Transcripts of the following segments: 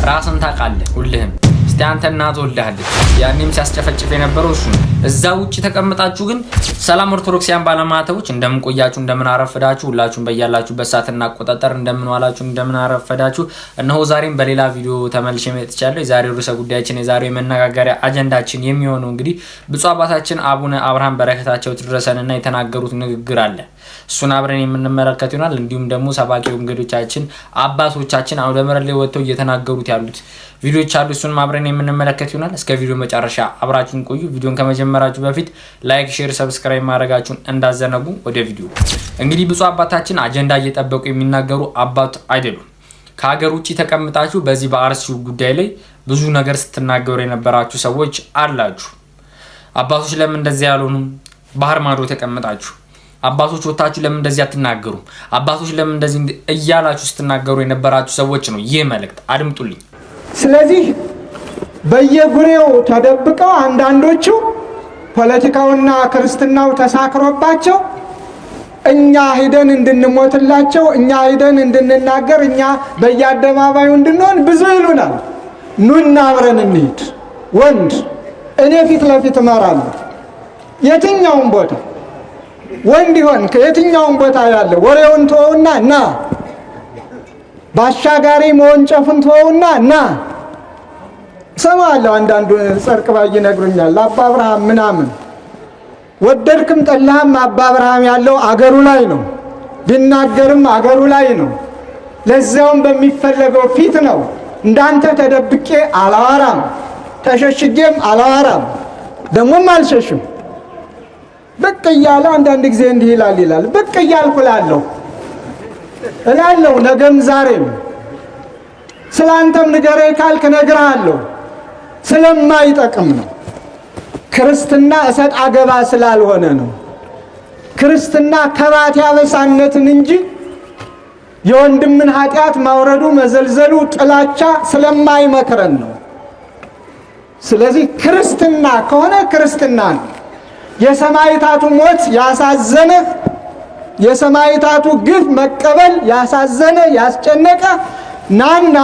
ራስን ታውቃለህ ሁልህም። እስቲ አንተ እናት ወልደሃለች ያኔም ሲያስጨፈጭፍ የነበረው እሱ ነው። እዛ ውጪ ተቀምጣችሁ ግን ሰላም ኦርቶዶክሲያን ባለማተቦች እንደምን ቆያችሁ፣ እንደምን አረፈዳችሁ፣ ሁላችሁም በያላችሁበት ሰዓትና አቆጣጠር እንደምን ዋላችሁ፣ እንደምን አረፈዳችሁ። እነሆ ዛሬም በሌላ ቪዲዮ ተመልሼ መጥቻለሁ። የዛሬው ርዕሰ ጉዳያችን የዛሬው የመነጋገሪያ አጀንዳችን የሚሆነው እንግዲህ ብፁዕ አባታችን አቡነ አብርሃም በረከታቸው ትድረሰንና የተናገሩት ንግግር አለ። እሱን አብረን የምንመለከት ይሆናል። እንዲሁም ደግሞ ሰባኪው እንግዶቻችን አባቶቻችን አውደ ምሕረት ላይ ወጥተው እየተናገሩት ያሉት ቪዲዮዎች አሉ። እሱን አብረን የምንመለከት ይሆናል። እስከ ቪዲዮ መጨረሻ አብራችሁን ቆዩ። ቪዲዮን ከመጀመራችሁ በፊት ላይክ፣ ሼር፣ ሰብስክራይብ ማድረጋችሁን እንዳዘነጉ። ወደ ቪዲዮ እንግዲህ ብፁዕ አባታችን አጀንዳ እየጠበቁ የሚናገሩ አባት አይደሉም። ከሀገር ውጪ ተቀምጣችሁ በዚህ በአርሲው ጉዳይ ላይ ብዙ ነገር ስትናገሩ የነበራችሁ ሰዎች አላችሁ። አባቶች ለምን እንደዚህ ያልሆኑም? ባህር ማዶ ተቀምጣችሁ አባቶች ወጣችሁ ለምን እንደዚህ አትናገሩ? አባቶች ለምን እንደዚህ እያላችሁ ስትናገሩ የነበራችሁ ሰዎች ነው። ይህ መልእክት አድምጡልኝ። ስለዚህ በየጉሬው ተደብቀው አንዳንዶቹ ፖለቲካውና ክርስትናው ተሳክሮባቸው እኛ ሄደን እንድንሞትላቸው፣ እኛ ሄደን እንድንናገር፣ እኛ በየአደባባዩ እንድንሆን ብዙ ይሉናል። ኑና አብረን እንሂድ። ወንድ እኔ ፊት ለፊት እመራለሁ። የትኛውም ቦታ ወንድ ይሆን ከየትኛውም ቦታ ያለ ወሬውን ተወውና ና፣ ባሻጋሪ መወንጨፉን ተወውና ና። ሰማለሁ አንዳንዱ ጸርቅ ባይ ይነግሩኛል። አባ አብርሃም ምናምን ወደድክም ጠላህም አባ አብርሃም ያለው አገሩ ላይ ነው፣ ቢናገርም አገሩ ላይ ነው። ለዛውም በሚፈለገው ፊት ነው። እንዳንተ ተደብቄ አላዋራም፣ ተሸሽጌም አላዋራም፣ ደሞም አልሸሽም። ብቅ እያለ አንዳንድ ጊዜ እንዲህ ይላል ብቅ እያልኩ እላለሁ ነገም ዛሬም። ስላንተም ንገረኝ ካልክ እነግርሃለሁ። ስለማይጠቅም ነው። ክርስትና እሰጥ አገባ ስላልሆነ ነው። ክርስትና ከባት ያበሳነትን እንጂ የወንድምን ኃጢአት ማውረዱ መዘልዘሉ ጥላቻ ስለማይመክረን ነው። ስለዚህ ክርስትና ከሆነ ክርስትና ነው። የሰማዕታቱ ሞት ያሳዘነ፣ የሰማዕታቱ ግፍ መቀበል ያሳዘነ ያስጨነቀ ናና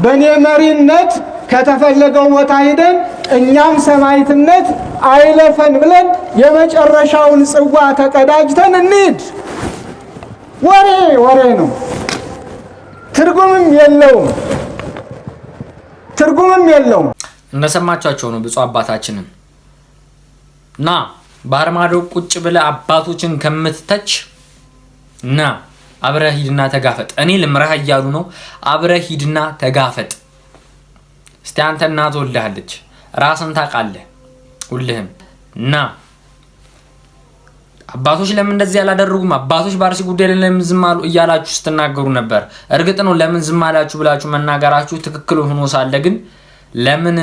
በኔ መሪነት ከተፈለገው ቦታ ሄደን እኛም ሰማዕትነት አይለፈን ብለን የመጨረሻውን ጽዋ ተቀዳጅተን እንሂድ። ወሬ ነው፣ ትርጉምም የለውም። እንደሰማቻቸው ነው ብፁዕ አባታችንን ና ባህር ማዶ ቁጭ ብለህ አባቶችን ከምትተች ና አብረህ ሂድና ተጋፈጥ። እኔ ልምራህ እያሉ ነው። አብረህ ሂድና ተጋፈጥ። እስቲ አንተ እናት ወልደሃለች ራስን ታውቃለህ ሁልህም። ና አባቶች ለምን እንደዚህ ያላደረጉም? አባቶች በአርሲ ጉዳይ ላይ ለምን ዝም አሉ እያላችሁ ስትናገሩ ነበር። እርግጥ ነው ለምን ዝም አላችሁ ብላችሁ መናገራችሁ ትክክል ሆኖ ሳለ ግን ለምን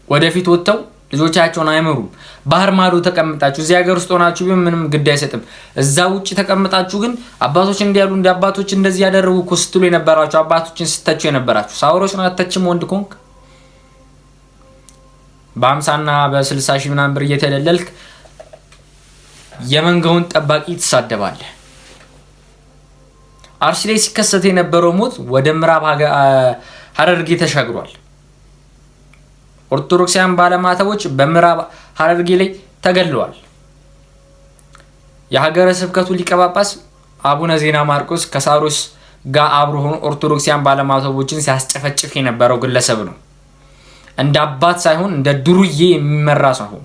ወደፊት ወጥተው ልጆቻቸውን አይመሩም? ባህር ማዶ ተቀምጣችሁ እዚህ ሀገር ውስጥ ሆናችሁ ቢሆን ምንም ግድ አይሰጥም። እዛ ውጪ ተቀምጣችሁ ግን አባቶች እንዲያሉ እንደ አባቶች እንደዚህ ያደረጉ እኮ ስትሉ የነበራችሁ አባቶችን ስተቹ የነበራችሁ ሳውሮችን አተችም ወንድ ኮንክ በ50 እና በ60 ሺህ ምናምን ብር እየተደለልክ የመንጋውን ጠባቂ ትሳደባለህ። አርሲ ላይ ሲከሰት የነበረው ሞት ወደ ምዕራብ ሐረርጌ ተሻግሯል። ኦርቶዶክሳውያን ባለማተቦች በምዕራብ ሐረርጌ ላይ ተገድለዋል። የሀገረ ስብከቱ ሊቀ ጳጳስ አቡነ ዜና ማርቆስ ከሳሮስ ጋር አብሮ ሆኖ ኦርቶዶክሳውያን ባለማተቦችን ሲያስጨፈጭፍ የነበረው ግለሰብ ነው። እንደ አባት ሳይሆን እንደ ዱርዬ የሚመራ ሳይሆን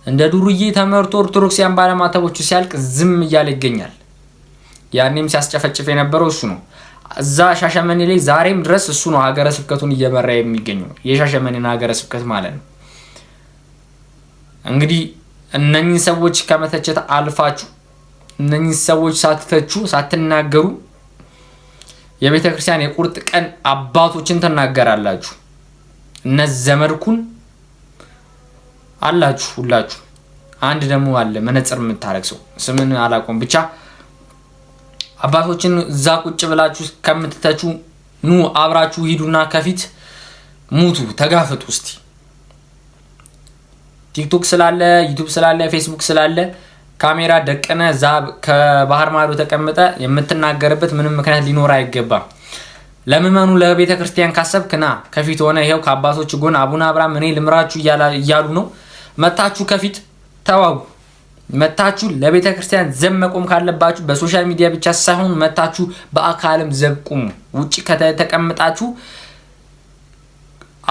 እንደ ዱርዬ ተመርቶ ኦርቶዶክሳውያን ባለማተቦቹ ሲያልቅ ዝም እያለ ይገኛል። ያኔም ሲያስጨፈጭፍ የነበረው እሱ ነው። እዛ ሻሸመኔ ላይ ዛሬም ድረስ እሱ ነው ሀገረ ስብከቱን እየመራ የሚገኘው። የሻሸመኔን ሀገረ ስብከት ማለት ነው። እንግዲህ እነኚህ ሰዎች ከመተቸት አልፋችሁ እነኚህ ሰዎች ሳትተቹ ሳትናገሩ የቤተ ክርስቲያን የቁርጥ ቀን አባቶችን ተናገራላችሁ። እነ ዘመድኩን አላችሁ ሁላችሁ። አንድ ደግሞ አለ መነጽር የምታረግ ሰው ስምን አላቆም ብቻ አባቶችን እዛ ቁጭ ብላችሁ ከምትተቹ ኑ አብራችሁ ሂዱና ከፊት ሙቱ፣ ተጋፈጡ። እስቲ ቲክቶክ ስላለ ዩቲዩብ ስላለ ፌስቡክ ስላለ ካሜራ ደቀነ ከባህር ማዶ ተቀመጠ የምትናገርበት ምንም ምክንያት ሊኖር አይገባም። ለምእመኑ ለቤተ ክርስቲያን ካሰብክና ከፊት ሆነ ይሄው ከአባቶች ጎን አቡነ አብርሃም እኔ ልምራችሁ እያሉ ነው። መታችሁ ከፊት ተዋጉ። መታችሁ ለቤተ ክርስቲያን ዘብ መቆም ካለባችሁ በሶሻል ሚዲያ ብቻ ሳይሆን መታችሁ በአካልም ዘብ ቁሙ። ውጪ ከተቀመጣችሁ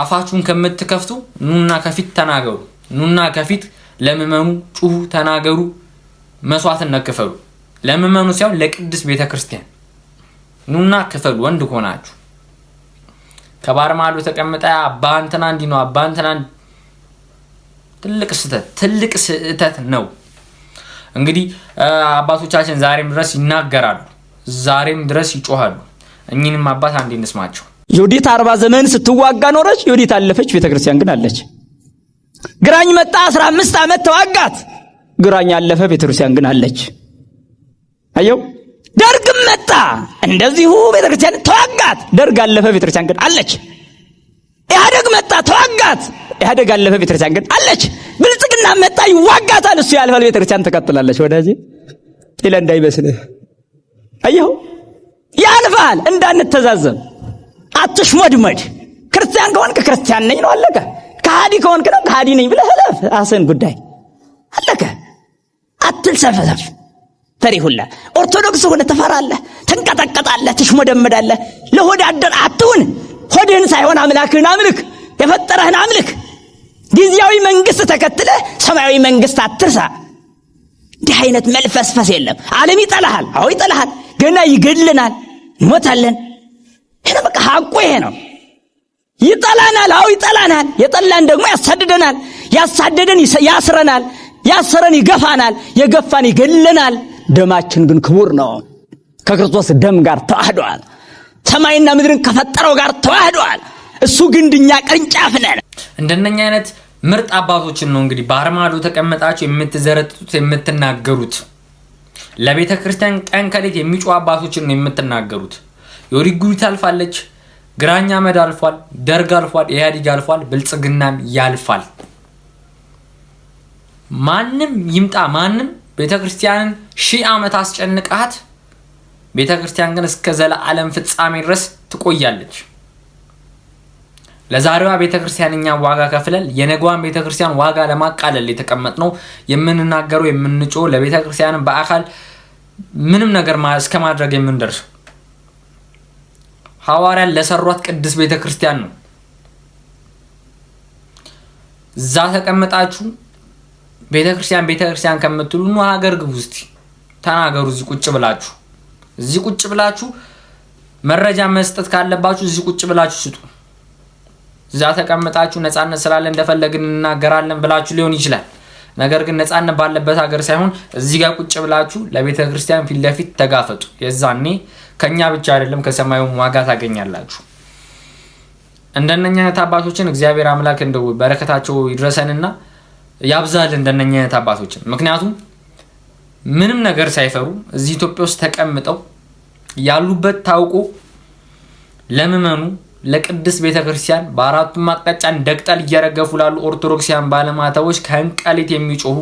አፋችሁን ከምትከፍቱ ኑና ከፊት ተናገሩ። ኑና ከፊት ለምእመኑ ጩሁ፣ ተናገሩ፣ መስዋዕትነት ክፈሉ። ለምእመኑ ሳይሆን ለቅድስት ቤተ ክርስቲያን ኑና ክፈሉ። ወንድ ሆናችሁ ከባህር ማዶ ተቀምጣ አባ እንትና እንዲህ ነው አባ እንትና ትልቅ ስህተት ነው። እንግዲህ አባቶቻችን ዛሬም ድረስ ይናገራሉ፣ ዛሬም ድረስ ይጮሃሉ። እኚህንም አባት አንዴ እንስማቸው። ዮዲት 40 ዘመን ስትዋጋ ኖረች። ዮዲት አለፈች፣ ቤተክርስቲያን ግን አለች። ግራኝ መጣ 15 ዓመት ተዋጋት። ግራኝ አለፈ፣ ቤተክርስቲያን ግን አለች። አየው። ደርግም መጣ እንደዚሁ ቤተክርስቲያን ተዋጋት። ደርግ አለፈ፣ ቤተክርስቲያን ግን አለች። ኢህአደግ መጣ ተዋጋት። ኢህአደግ አለፈ፣ ቤተክርስቲያን ግን አለች። ብልጽግና መጣ ይዋጋታል፣ እሱ ያልፋል፣ ቤተክርስቲያን ትቀጥላለች። ወዳጄ ጤለ እንዳይመስልህ። አየው ያልፋል። እንዳንተዛዘብ አትሽመድመድ። ክርስቲያን ከሆንክ ክርስቲያን ነኝ ነው አለቀ። ከሃዲ ከሆንክ ነው ከሃዲ ነኝ ብለህ እለፍ። አሰን ጉዳይ አለቀ። አትልሰፈሰፍ። ፈሪሁላ ኦርቶዶክስ ሆነ ተፈራለህ፣ ተንቀጠቀጣለህ፣ ትሽመደመዳለህ። ለሆድ አደር አትሁን። ሆድህን ሳይሆን አምላክህን አምልክ፣ የፈጠረህን አምልክ። ጊዜያዊ መንግስት ተከትለህ ሰማያዊ መንግስት አትርሳ። እንዲህ አይነት መልፈስፈስ የለም። ዓለም ይጠላሃል። አዎ ይጠላሃል። ገና ይገድልናል፣ እንሞታለን። ይሄ በቃ ሐቁ ይሄ ነው። ይጠላናል። አዎ ይጠላናል። የጠላን ደግሞ ያሳድደናል። ያሳደደን ያስረናል። ያሰረን ይገፋናል። የገፋን ይገድልናል። ደማችን ግን ክቡር ነው። ከክርስቶስ ደም ጋር ተዋህዷል። ሰማይና ምድርን ከፈጠረው ጋር ተዋህዷል። እሱ ግንድኛ ቅርንጫፍ ነን። እንደነኛ አይነት ምርጥ አባቶችን ነው እንግዲህ ባህር ማዶ ተቀመጣችሁ የምትዘረጥጡት የምትናገሩት። ለቤተ ክርስቲያን ቀን ከሌት የሚጮህ አባቶችን ነው የምትናገሩት። ዮዲት ጉዲት አልፋለች፣ ግራኝ አህመድ አልፏል፣ ደርግ አልፏል፣ ኢህአዴግ አልፏል፣ ብልጽግናም ያልፋል። ማንም ይምጣ ማንም ቤተ ክርስቲያንን 1000 ዓመት አስጨንቃት፣ ቤተ ክርስቲያን ግን እስከ ዘላለም ፍጻሜ ድረስ ትቆያለች። ለዛሬዋ ቤተ ክርስቲያን እኛ ዋጋ ከፍለን የነገዋን ቤተ ክርስቲያን ዋጋ ለማቃለል የተቀመጥነው የምንናገረው የምንጮህ ለቤተ ክርስቲያን በአካል ምንም ነገር እስከ ማድረግ የምንደርስ ሐዋርያን ለሰሯት ቅድስት ቤተ ክርስቲያን ነው። እዛ ተቀምጣችሁ ቤተ ክርስቲያን ከምትሉ ነው ሀገር ግቡ። እስቲ ተናገሩ። እዚህ ቁጭ ብላችሁ መረጃ መስጠት ካለባችሁ እዚህ ቁጭ ብላችሁ ስጡ። እዛ ተቀምጣችሁ ነፃነት ስላለ እንደፈለግን እናገራለን ብላችሁ ሊሆን ይችላል። ነገር ግን ነፃነት ባለበት ሀገር ሳይሆን እዚህ ጋር ቁጭ ብላችሁ ለቤተ ክርስቲያን ፊት ለፊት ተጋፈጡ። የዛኔ ከኛ ብቻ አይደለም ከሰማዩም ዋጋ ታገኛላችሁ። እንደነኛ አይነት አባቶችን እግዚአብሔር አምላክ እንደው በረከታቸው ይድረሰንና ያብዛል። እንደነኛ አይነት አባቶችን ምክንያቱም ምንም ነገር ሳይፈሩ እዚህ ኢትዮጵያ ውስጥ ተቀምጠው ያሉበት ታውቆ ለምእመኑ ለቅድስት ቤተክርስቲያን በአራቱም አቅጣጫ እንደቅጠል እየረገፉ ላሉ ኦርቶዶክሲያን ባለማተቦች ከእንቀሊት የሚጮሁ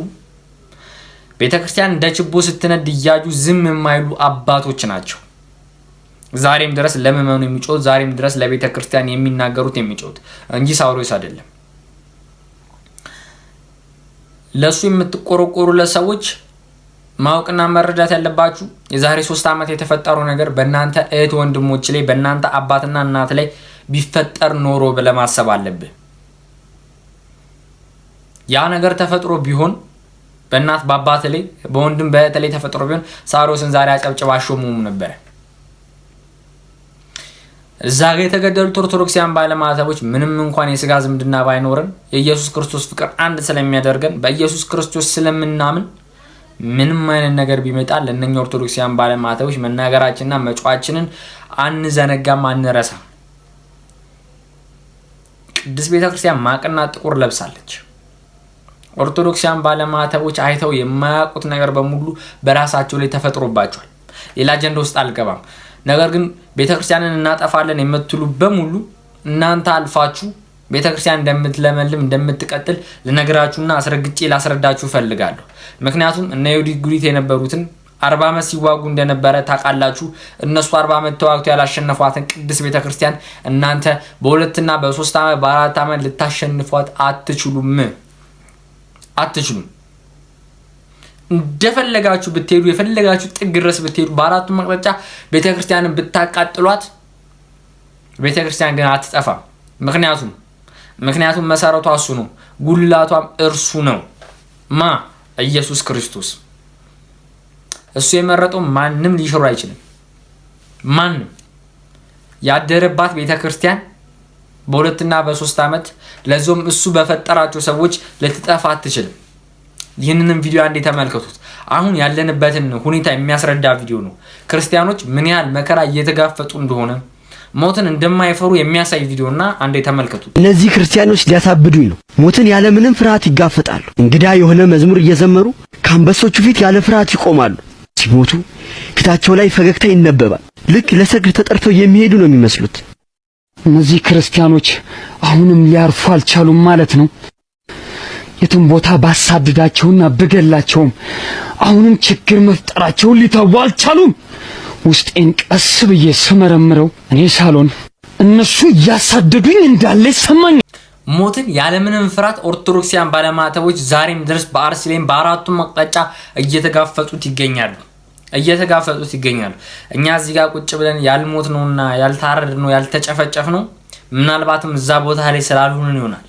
ቤተክርስቲያን እንደ ችቦ ስትነድ እያዩ ዝም የማይሉ አባቶች ናቸው። ዛሬም ድረስ ለምእመኑ የሚጮሁት፣ ዛሬም ድረስ ለቤተክርስቲያን የሚናገሩት የሚጮሁት እንጂ ሳውሮስ አይደለም። ለሱ የምትቆረቆሩ ለሰዎች ማወቅና መረዳት ያለባችሁ የዛሬ 3 ዓመት የተፈጠረው ነገር በእናንተ እህት ወንድሞች ላይ በእናንተ አባትና እናት ላይ ቢፈጠር ኖሮ ለማሰብ አለብህ። ያ ነገር ተፈጥሮ ቢሆን በእናት በአባት ላይ በወንድም በእህት ላይ ተፈጥሮ ቢሆን ሳሮስን ዛሬ አጨብጭባሾሙም ነበር። እዛ ጋር የተገደሉት ኦርቶዶክሲያን ባለማተቦች ምንም እንኳን የሥጋ ዝምድና ባይኖርን የኢየሱስ ክርስቶስ ፍቅር አንድ ስለሚያደርገን በኢየሱስ ክርስቶስ ስለምናምን ምንም አይነት ነገር ቢመጣ ለነኛ ኦርቶዶክሲያን ባለማተቦች መናገራችንና መጫዋችንን አንዘነጋም፣ አንረሳም። ቅድስት ቤተክርስቲያን ማቅና ጥቁር ለብሳለች። ኦርቶዶክሲያን ባለማተቦች አይተው የማያውቁት ነገር በሙሉ በራሳቸው ላይ ተፈጥሮባቸዋል። ሌላ አጀንዳ ውስጥ አልገባም። ነገር ግን ቤተክርስቲያንን እናጠፋለን የምትሉ በሙሉ እናንተ አልፋችሁ ቤተክርስቲያን እንደምትለመልም እንደምትቀጥል ልነግራችሁና አስረግጬ ላስረዳችሁ ፈልጋለሁ። ምክንያቱም እነ ዮዲት ጉዲት የነበሩትን 40 ዓመት ሲዋጉ እንደነበረ ታውቃላችሁ። እነሱ 40 ዓመት ተዋግተው ያላሸነፏትን ቅድስት ቤተክርስቲያን እናንተ በ2 እና በ3 ዓመት በ4 ዓመት ልታሸንፏት አትችሉም። እንደፈለጋችሁ ብትሄዱ የፈለጋችሁ ጥግ ድረስ ብትሄዱ በአራቱ መቅጣጫ ቤተክርስቲያንን ብታቃጥሏት ቤተክርስቲያን ግን አትጠፋም። ምክንያቱም መሰረቷ እሱ ነው፣ ጉልላቷም እርሱ ነው። ኢየሱስ ክርስቶስ። እሱ የመረጠው ማንም ሊሽሩ አይችልም። ማንም ያደረባት ቤተክርስቲያን በ2 እና በ3 ዓመት ለዞም እሱ በፈጠራቸው ሰዎች ልትጠፋ አትችልም። ይህንንም ቪዲዮ አንዴ ተመልከቱት። አሁን ያለንበትን ሁኔታ የሚያስረዳ ቪዲዮ ነው። ክርስቲያኖች ምን ያህል መከራ እየተጋፈጡ እንደሆነ ሞትን እንደማይፈሩ የሚያሳይ ቪዲዮና አንዴ ተመልከቱት። እነዚህ ክርስቲያኖች ሊያሳብዱኝ ነው። ሞትን ያለ ምንም ፍርሃት ይጋፈጣሉ። እንግዳ የሆነ መዝሙር እየዘመሩ ከአንበሶቹ ፊት ያለ ፍርሃት ይቆማሉ። ሲሞቱ ፊታቸው ላይ ፈገግታ ይነበባል። ልክ ለሰርግ ተጠርተው የሚሄዱ ነው የሚመስሉት። እነዚህ ክርስቲያኖች አሁንም ሊያርፉ አልቻሉም ማለት ነው። የትም ቦታ ባሳድዳቸውና በገላቸውም አሁንም ችግር መፍጠራቸውን ሊተው አልቻሉም። ውስጤን ቀስ ብዬ ስመረምረው እኔ ሳሎን እነሱ እያሳደዱኝ እንዳለ ይሰማኝ። ሞትን ያለምንም ፍርሃት ኦርቶዶክሲያን ባለማተቦች ዛሬም ድረስ በአርሲሌም በአራቱም አቅጣጫ እየተጋፈጡት ይገኛሉ። እኛ እዚህ ጋር ቁጭ ብለን ያልሞት ነውና ያልታረድ ነው ያልተጨፈጨፍ ነው ምናልባትም እዛ ቦታ ላይ ስላልሆነን ይሆናል።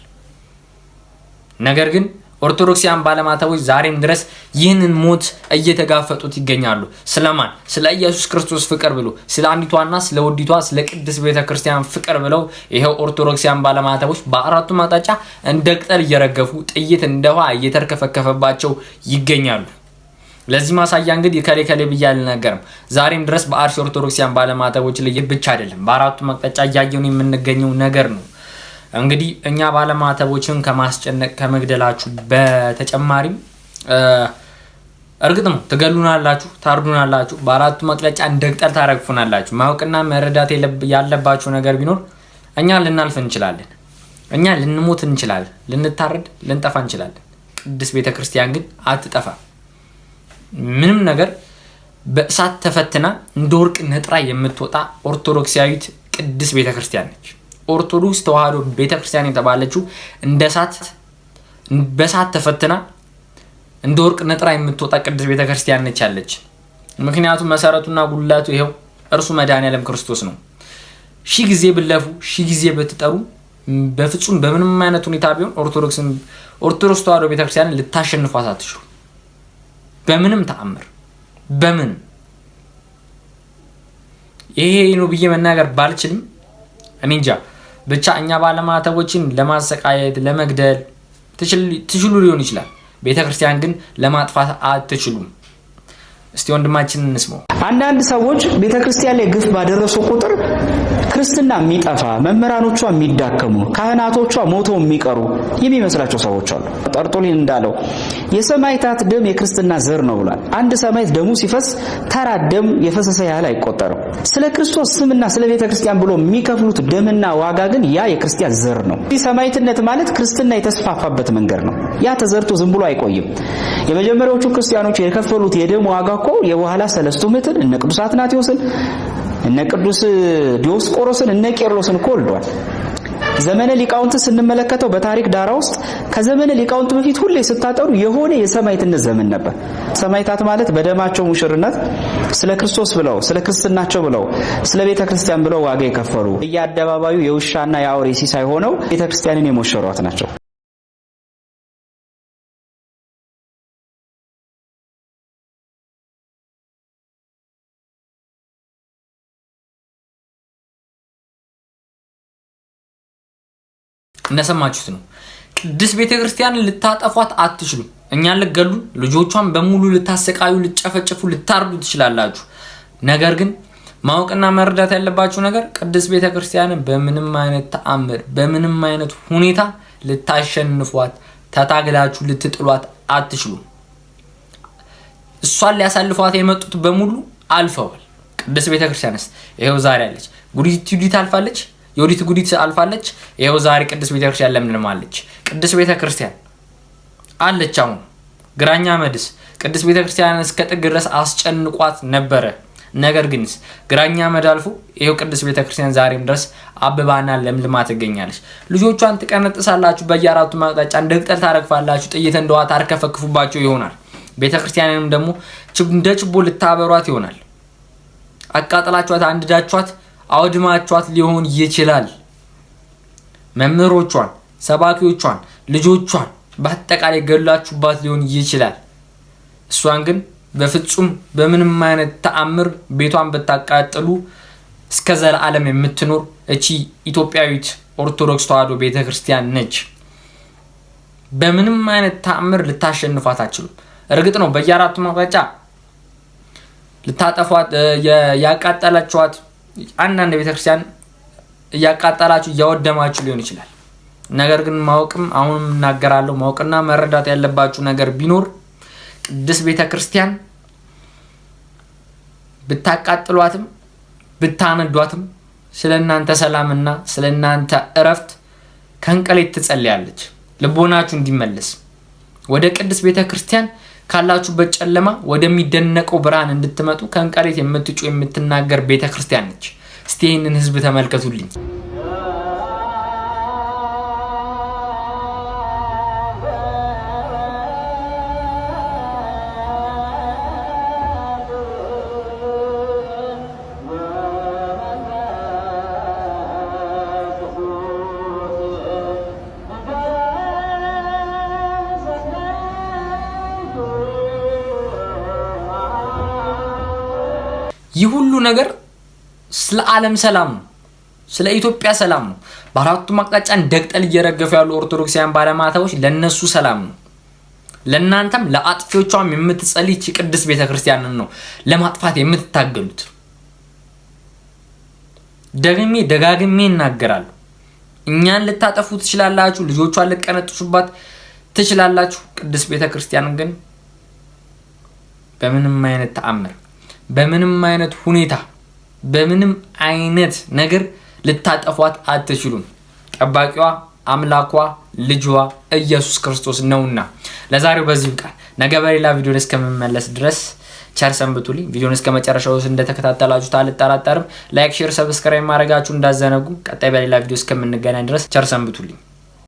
ነገር ግን ኦርቶዶክሲያን ባለማተቦች ዛሬም ድረስ ይህንን ሞት እየተጋፈጡት ይገኛሉ። ስለማን? ስለ ኢየሱስ ክርስቶስ ፍቅር ብሎ ስለ አንዲቷና ስለ ውዲቷ ስለ ቅድስት ቤተክርስቲያን ፍቅር ብለው ይሄው ኦርቶዶክሲያን ባለማተቦች በአራቱ አቅጣጫ እንደ ቅጠል እየረገፉ ጥይት እንደ ውሃ እየተርከፈከፈባቸው ይገኛሉ። ለዚህ ማሳያ እንግዲህ ከሌ ብዬ አልናገርም። ዛሬም ድረስ በአርሲ ኦርቶዶክሲያን ባለማተቦች ላይ ብቻ አይደለም በአራቱ አቅጣጫ እያየን የምንገኘው ነገር ነው። እንግዲህ እኛ ባለማተቦችን ከማስጨነቅ ከመግደላችሁ በተጨማሪም እርግጥ ነው ትገሉናላችሁ፣ ታርዱናላችሁ፣ በአራቱ አቅጣጫ እንደ ቅጠል ታረግፉናላችሁ። ማወቅና መረዳት ያለባችሁ ነገር ቢኖር እኛ ልናልፍ እንችላለን፣ እኛ ልንሞት እንችላለን፣ ልንታረድ ልንጠፋ እንችላለን። ቅድስት ቤተክርስቲያን ግን አትጠፋም። ምንም ነገር በእሳት ተፈትና እንደ ወርቅ ነጥራ የምትወጣ ኦርቶዶክሳዊት ቅድስት ቤተክርስቲያን ነች። ኦርቶዶክስ ተዋህዶ ቤተክርስቲያን የተባለችው እንደ በእሳት ተፈትና እንደ ወርቅ ነጥራ የምትወጣ ቅድስት ቤተክርስቲያን ነች ያለች። ምክንያቱም መሰረቱና ጉልላቱ ይሄው እርሱ መድኃኔዓለም ክርስቶስ ነው። ሺህ ጊዜ ብለፉ ሺህ ጊዜ ብትጠሩ በፍጹም በምንም አይነት ሁኔታ ቢሆን ኦርቶዶክስ ተዋህዶ ቤተክርስቲያን ልታሸንፏት አትችሉ። በምንም ተአምር በምንም ይሄ ነው ብዬ መናገር ባልችልም እኔ እንጃ ብቻ እኛ ባለማተቦችን ለማሰቃየት ለመግደል ትችሉ ሊሆን ይችላል። ቤተክርስቲያን ግን ለማጥፋት አትችሉም። እስቲ ወንድማችንን እንስማው። አንዳንድ ሰዎች ቤተክርስቲያን ላይ ግፍ ባደረሱ ቁጥር ክርስትና የሚጠፋ መምህራኖቿ የሚዳከሙ ካህናቶቿ ሞተው የሚቀሩ የሚመስላቸው ሰዎች አሉ። ጠርጦሊን እንዳለው የሰማዕታት ደም የክርስትና ዘር ነው ብሏል። አንድ ሰማዕት ደሙ ሲፈስ ተራ ደም የፈሰሰ ያህል አይቆጠርም። ስለ ክርስቶስ ስምና ስለ ቤተክርስቲያን ብሎ የሚከፍሉት ደምና ዋጋ ግን ያ የክርስቲያን ዘር ነው። ሰማዕትነት ማለት ክርስትና የተስፋፋበት መንገድ ነው። ያ ተዘርቶ ዝም ብሎ አይቆይም። የመጀመሪያዎቹ ክርስቲያኖች የከፈሉት የደም ዋጋ እኮ የበኋላ ሰለስቱ ምዕትን እነ ቅዱስ አትናቴዎስን እነ ቅዱስ ዲዮስቆሮስን እነ ቄርሎስን እኮ ወልዷል። ዘመነ ሊቃውንት ስንመለከተው በታሪክ ዳራ ውስጥ ከዘመነ ሊቃውንት በፊት ሁሌ ስታጠሩ የሆነ የሰማዕትነት ዘመን ነበር። ሰማዕታት ማለት በደማቸው ሙሽርነት ስለ ክርስቶስ ብለው ስለ ክርስትናቸው ብለው ስለ ቤተ ክርስቲያን ብለው ዋጋ የከፈሉ በየአደባባዩ የውሻና የአውሬ ሲሳይ ሆነው ቤተ ክርስቲያንን የሞሸሯት ናቸው። እንደሰማችሁት ነው። ቅድስት ቤተክርስቲያንን ልታጠፏት አትችሉም። እኛን ልትገሉ፣ ልጆቿን በሙሉ ልታሰቃዩ፣ ልትጨፈጭፉ፣ ልታርዱ ትችላላችሁ። ነገር ግን ማወቅና መረዳት ያለባችሁ ነገር ቅድስት ቤተክርስቲያንን በምንም አይነት ተአምር በምንም አይነት ሁኔታ ልታሸንፏት ተታግላችሁ ልትጥሏት አትችሉም። እሷን ሊያሳልፏት የመጡት በሙሉ አልፈዋል። ቅድስት ቤተክርስቲያንስ ይሄው ዛሬ አለች። ጉዲት አልፋለች። የወዲት ጉዲት አልፋለች። ይሄው ዛሬ ቅድስት ቤተክርስቲያን ለምንማለች። ቅድስት ቤተክርስቲያን አለች። አሁን ግራኛ መድስ ቅድስት ቤተክርስቲያንን እስከ ጥግ ድረስ አስጨንቋት ነበረ። ነገር ግን ግራኛ መድ አልፎ ይሄው ቅድስት ቤተክርስቲያን ዛሬም ድረስ አበባና ለምልማ ትገኛለች። ልጆቿን ትቀነጥሳላችሁ፣ በየአራቱ ማቅጣጫ እንደ ቅጠል ታረግፋላችሁ፣ ጥይት እንደዋ ታርከፈክፉባቸው ይሆናል። ቤተክርስቲያንንም ደግሞ እንደ ችቦ ልታበሯት ይሆናል። አቃጥላችኋት፣ አንድዳችኋት፣ አውድማችኋት ሊሆን ይችላል። መምህሮቿን፣ ሰባኪዎቿን፣ ልጆቿን በአጠቃላይ ገላችሁባት ሊሆን ይችላል። እሷን ግን በፍጹም በምንም አይነት ተአምር ቤቷን ብታቃጥሉ እስከ ዘላለም የምትኖር እቺ ኢትዮጵያዊት ኦርቶዶክስ ተዋሕዶ ቤተክርስቲያን ነች። በምንም አይነት ተአምር ልታሸንፏት አትችሉም። እርግጥ ነው በየአራቱ ማቅጣጫ ልታጠፏት ያቃጠላችኋት አንዳንድ ቤተክርስቲያን እያቃጠላችሁ እያወደማችሁ ሊሆን ይችላል። ነገር ግን ማወቅም አሁንም እናገራለሁ ማወቅና መረዳት ያለባችሁ ነገር ቢኖር ቅድስት ቤተክርስቲያን ብታቃጥሏትም ብታነዷትም ስለናንተ ሰላምና ስለናንተ እረፍት ከንቀሌት ትጸልያለች። ልቦናችሁ እንዲመለስ ወደ ቅድስት ቤተክርስቲያን ካላችሁበት ጨለማ ወደሚደነቀው ብርሃን እንድትመጡ ከንቀሌት የምትጩ የምትናገር ቤተክርስቲያን ነች። እስቲ ይህንን ህዝብ ተመልከቱልኝ። ይህ ሁሉ ነገር ስለ ዓለም ሰላም ነው፣ ስለ ኢትዮጵያ ሰላም ነው። በአራቱም አቅጣጫ እንደቅጠል እየረገፉ ያሉ ኦርቶዶክሳውያን ባለማተቦች ለነሱ ሰላም ነው። ለናንተም ለአጥፊዎቿም የምትጸልይ ቅድስት ቤተክርስቲያንን ነው ለማጥፋት የምትታገሉት። ደጋግሜ እናገራለሁ። እኛን ልታጠፉ ትችላላችሁ፣ ልጆቿን ልትቀነጥሱባት ትችላላችሁ። ቅድስት ቤተክርስቲያንን ግን በምንም አይነት ተአምር በምንም አይነት ሁኔታ በምንም አይነት ነገር ልታጠፏት አትችሉም። ጠባቂዋ አምላኳ ልጇ ኢየሱስ ክርስቶስ ነውና ለዛሬው በዚህ ቃል ነገ በሌላ ቪዲዮ እስከምመለስ ድረስ ቸር ሰንብቱልኝ። ቪዲዮን እስከመጨረሻው እንደተከታተላችሁ አልጠራጠርም። ላይክ፣ ሼር፣ ሰብስክራይብ ማድረጋችሁ እንዳዘነጉ። ቀጣይ በሌላ ቪዲዮ እስከምንገናኝ ድረስ ቸር ሰንብቱልኝ።